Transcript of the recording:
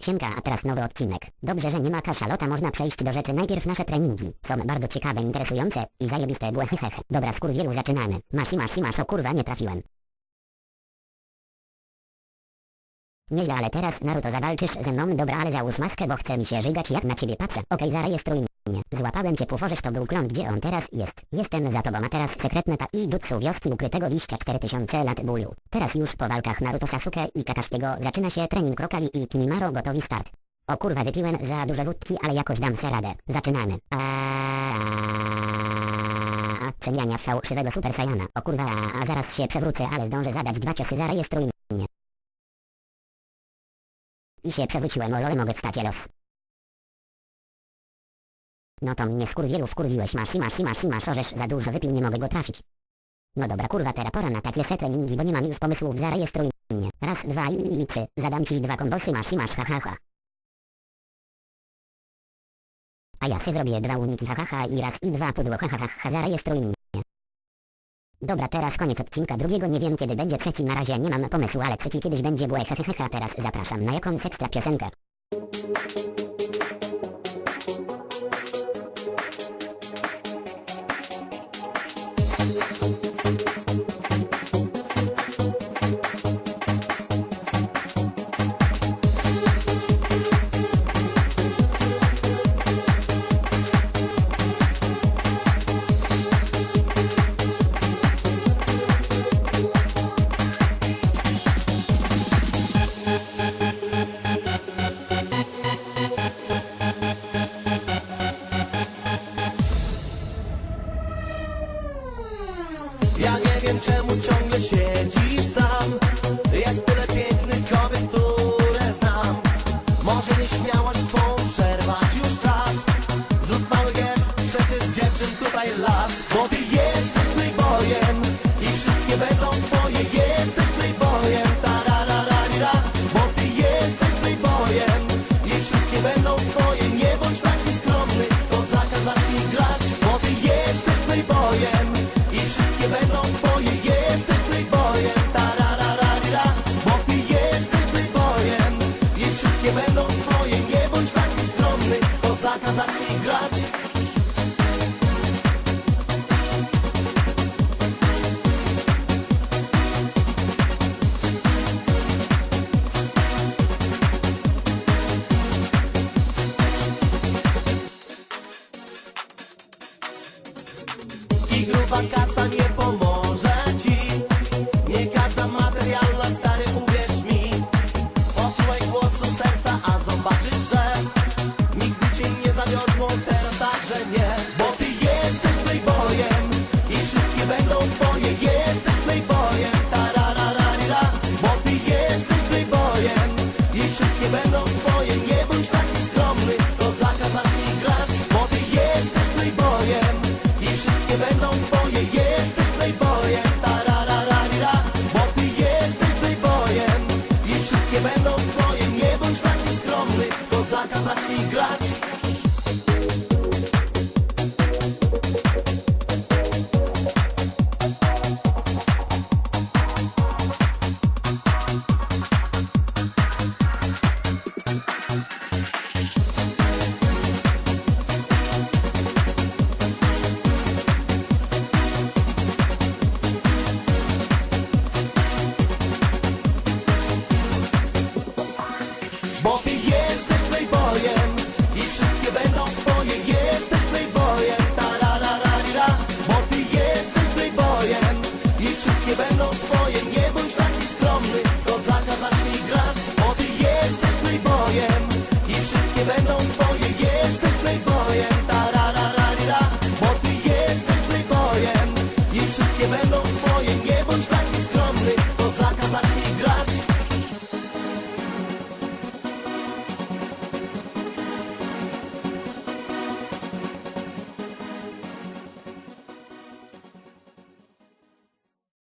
Siemka, a teraz nowy odcinek. Dobrze, że nie ma kaszalota, można przejść do rzeczy. Najpierw nasze treningi. Są bardzo ciekawe, interesujące i zajebiste błe hehehe. Dobra, skurwielu, zaczynamy. Masz, o kurwa, nie trafiłem. Nieźle, ale teraz Naruto zawalczysz ze mną. Dobra, ale załóż maskę, bo chce mi się żygać jak na ciebie patrzę. Okej, zarejestruj mnie. Złapałem cię, Puforzysz, to był klon. Gdzie on teraz jest? Jestem za tobą, a teraz sekretne taijutsu wioski ukrytego liścia 4000 lat bólu. Teraz już po walkach Naruto, Sasuke i Kakashiego zaczyna się trening Rokali i Kimimaro, gotowi start. O kurwa, wypiłem za dużo wódki, ale jakoś dam se radę. Zaczynamy. Przemiania fałszywego Super Saiyana. O kurwa, a zaraz się przewrócę, ale zdążę zadać 2 ciosy, zarejestruj mnie. I się przewróciłem, olole, mogę wstać, los. No to mnie skurwielu wkurwiłeś, masz, orzesz za dużo wypił, nie mogę go trafić. No dobra, kurwa, teraz pora na takie se treningi, bo nie mam już pomysłów, zarejestruj mnie. Raz, 2 i 3, zadam ci 2 kombosy, masz, ha. A ja se zrobię 2 uniki, ha, i raz i 2 pudło, ha, zarejestruj mnie. Dobra, teraz koniec odcinka drugiego, nie wiem kiedy będzie trzeci, na razie nie mam pomysłu, ale trzeci kiedyś będzie błe, hehehe, teraz zapraszam na jakąś ekstra piosenkę. Ja nie wiem, czemu ciągle siedzisz sam. Jest tyle pięknych kobiet, które znam. Może nieśmiałość twą przerwać już czas. Zrób mały gest, przecież dziewczyn tutaj las. Bo ty jesteś playboyem i wszystkie będą twoje. Jesteś playboyem, tararararira. Bo ty jesteś playboyem i wszystkie będą twoje. Nie bądź taki skromny, to zakazać mi grać. Bo ty jesteś playboyem i wszystkie będą twoje. Jesteś playboyem, tararararira. Bo ty jesteś playboyem i wszystkie będą twoje. Nie bądź taki skromny, to zakazać mi grać. I gruba kasa nie pomoże ci. Nie każda materialna, stary, uwierz mi. Posłuchaj głosu serca, a zobaczysz, że nigdy cię nie zawiodło, teraz także nie. Bo ty jesteś playboyem i wszystkie będą twoje. Jesteś playboyem, tararararira. Bo ty jesteś playboyem i wszystkie będą twoje. Nie bądź taki skromny, to zakazać mi grać. Bo ty jesteś playboyem i wszystkie będą twoje. Jesteś playboyem, tararararira. Bo ty jesteś playboyem i wszystkie będą twoje. Nie bądź taki skromny, to zakazać mi grać. Bo ty jesteś playboyem i wszystkie będą twoje. Jesteś playboyem, tararararira. Bo ty jesteś playboyem i wszystkie będą twoje. Nie bądź taki skromny, to zakazać mi grać. Bo ty jesteś playboyem i wszystkie będą twoje.